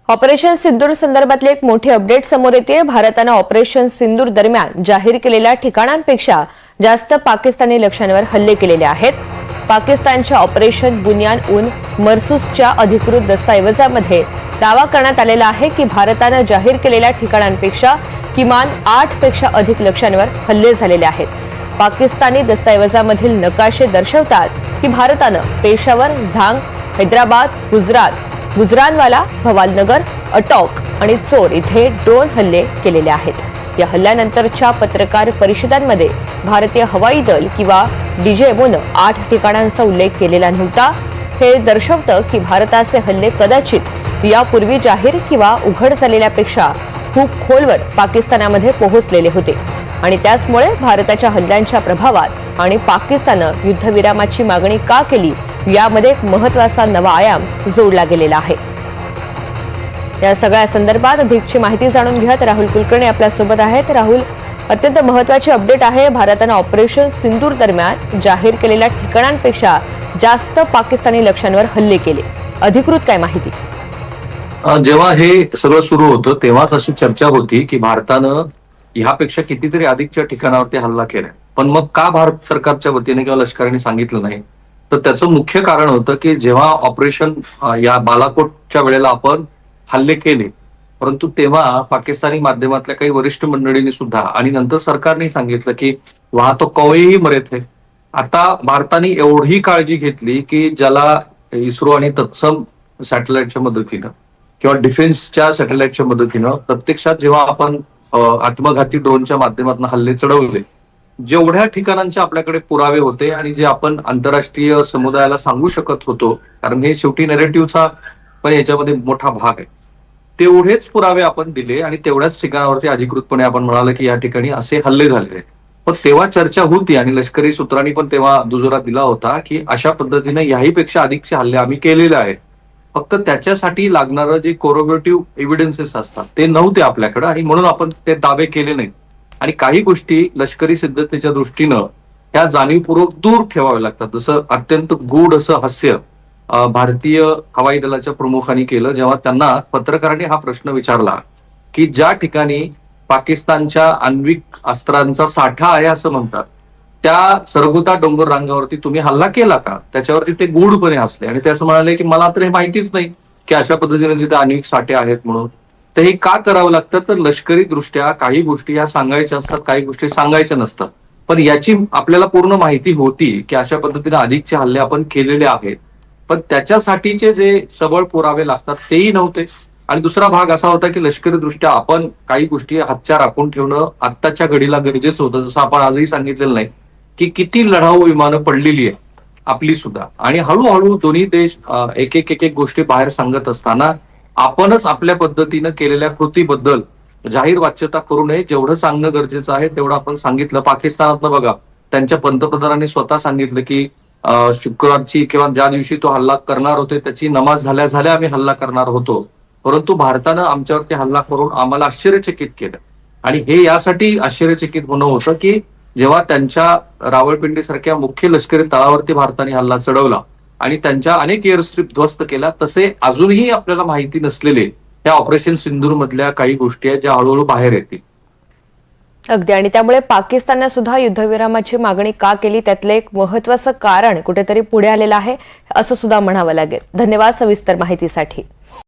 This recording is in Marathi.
ऑपरेशन सिंदूर संदर्भातली एक मोठी अपडेट समोर येते। भारताने ऑपरेशन सिंदूर दरम्यान जाहीर केलेल्या ठिकाणांपेक्षा जास्त पाकिस्तानी लक्ष्यांवर हल्ले केलेले आहेत। पाकिस्तानच्या ऑपरेशन बुनियान उन मरसूसच्या अधिकृत दस्तऐवजामध्ये दावा करण्यात आलेला आहे की भारताने जाहीर केलेल्या ठिकाणांपेक्षा किमान 8 पेक्षा अधिक लक्ष्यांवर हल्ले झालेले आहेत। पाकिस्तानी दस्तऐवजामधील नकाशे दर्शवतात की भारताने पेशावर, झांग, हैदराबाद, गुजरानवाला, भवालनगर, अटॉक आणि चोर इथे ड्रोन हल्ले केलेले आहेत। या हल्ल्यानंतरच्या पत्रकार परिषदांमध्ये भारतीय हवाई दल किंवा डीजीएमओने 8 ठिकाणांचा उल्लेख केलेला नव्हता। हे दर्शवतं की भारताचे हल्ले कदाचित यापूर्वी जाहीर किंवा उघड झालेल्यापेक्षा खूप खोलवर पाकिस्तानामध्ये पोहोचलेले होते आणि त्याचमुळे भारताच्या हल्ल्यांच्या प्रभावात आणि पाकिस्तानने युद्धविरामाची मागणी का केली यामध्ये एक महत्त्वाचा नवा आयाम जोडला गेलेला आहे। या सगळ्या संदर्भात अधिकची माहिती जाणून घेऊयात। राहुल कुलकर्णी आपल्या सोबत आहेत। राहुल, अत्यंत महत्त्वाची अपडेट आहे। भारताने ऑपरेशन सिंदूर दरम्यान जाहीर केलेल्या ठिकाणांपेक्षा जास्त पाकिस्तानी लक्ष्यांवर हल्ले केले। अधिकृत काय माहिती? जेव्हा हे सगळं सुरू होतं तेव्हाच अशी चर्चा होती की भारतानं ह्यापेक्षा कितीतरी अधिकच्या ठिकाणावरती हल्ला केलाय, पण मग का भारत सरकारच्या वतीने किंवा लष्कराने सांगितलं नाही? तर त्याचं मुख्य कारण होतं की जेव्हा ऑपरेशन या बालाकोटच्या वेळेला आपण हल्ले केले, परंतु तेव्हा पाकिस्तानी माध्यमातल्या काही वरिष्ठ मंडळींनी सुद्धा आणि नंतर सरकारने सांगितलं की वहां तो कौवे मरे थे। आता भारताने एवढी काळजी घेतली की ज्याला इस्रो आणि तत्सम सॅटेलाइटच्या मदतीनं किंवा डिफेन्सच्या सॅटेलाइटच्या मदतीनं प्रत्यक्षात जेव्हा आपण आत्मघाती ड्रोनच्या माध्यमातून हल्ले चढवले, जेवढ्या ठिकाणांचे आपल्याकडे पुरावे होते आणि जे आपण आंतरराष्ट्रीय समुदायाला सांगू शकत होतो, कारण हे शेवटी नॅरेटिव्हचा पण याच्यामध्ये मोठा भाग आहे, तेवढेच पुरावे आपण दिले आणि तेवढ्याच ठिकाणावरती अधिकृतपणे आपण म्हणाल की या ठिकाणी असे हल्ले झालेले आहेत। पण तेव्हा चर्चा होती आणि लष्करी सूत्रांनी पण तेव्हा दुजोरा दिला होता की अशा पद्धतीने याहीपेक्षा अधिकचे हल्ले आम्ही केलेले आहेत, फक्त त्याच्यासाठी लागणारं जे कोरोबेटिव्ह एव्हिडन्सेस असतात ते नव्हते आपल्याकडे आणि म्हणून आपण ते दावे केले नाहीत। आणि काही गोष्टी लष्करी सिद्धतेच्या दृष्टीनं ह्या जाणीवपूर्वक दूर ठेवाव्या लागतात। जसं अत्यंत गूढ असं हास्य भारतीय हवाई दलाच्या प्रमुखांनी केलं जेव्हा त्यांना पत्रकारांनी हा प्रश्न विचारला की ज्या ठिकाणी पाकिस्तानच्या आण्विक अस्त्रांचा साठा आहे असं म्हणतात, त्या सरगुता डोंगर रांगावरती तुम्ही हल्ला केला का? त्याच्यावरती ते गूढपणे हसले आणि ते असं म्हणाले की मला तर हे माहितीच नाही की अशा पद्धतीने तिथे आण्विक साठे आहेत म्हणून। तर हे का करावं लागतं? तर लष्करी दृष्ट्या काही गोष्टी ह्या सांगायच्या असतात, काही गोष्टी सांगायच्या नसतात, पण याची आपल्याला पूर्ण माहिती होती की अशा पद्धतीने अधिकचे हल्ले आपण केलेले आहेत, पण त्याच्यासाठीचे जे सबळ पुरावे लागतात तेही नव्हते। आणि दुसरा भाग असा होता की लष्करी दृष्ट्या आपण काही गोष्टी हातच्या राखून ठेवणं आत्ताच्या घडीला गरजेचं होतं। जसं आपण आजही सांगितलेलं नाही की किती लढाऊ विमानं पडलेली आहे आपली सुद्धा, आणि हळूहळू दोन्ही देश एक एक गोष्टी बाहेर सांगत असताना आपणच आपल्या पद्धतीनं केलेल्या कृतीबद्दल जाहीर वाच्यता करू नये, जेवढं सांगणं गरजेचं आहे तेवढं आपण सांगितलं। पाकिस्तानातनं बघा, त्यांच्या पंतप्रधानांनी स्वतः सांगितलं की शुक्रवारची किंवा ज्या दिवशी तो हल्ला करणार होते त्याची नमाज झाल्या आम्ही हल्ला करणार होतो, परंतु भारतानं आमच्यावरती हल्ला करून आम्हाला आश्चर्यचकित केलं। आणि हे यासाठी आश्चर्यचकित होणं होतं की जेव्हा त्यांच्या रावळपिंडीसारख्या मुख्य लष्करी तळावरती भारताने हल्ला चढवला आणि त्यांच्या अनेक एअरस्ट्रीप ध्वस्त केल्या, तसे अजूनही आपल्याला माहिती नसलेले या ऑपरेशन सिंदूर मधल्या काही गोष्टी आहेत ज्या हळूहळू बाहेर येतील। अगदी, आणि त्यामुळे पाकिस्तानने सुद्धा युद्धविरामाची मागणी का केली त्यातलं एक महत्त्वाचं कारण कुठेतरी पुढे आलेलं आहे असं सुद्धा म्हणावं लागेल। धन्यवाद सविस्तर माहितीसाठी।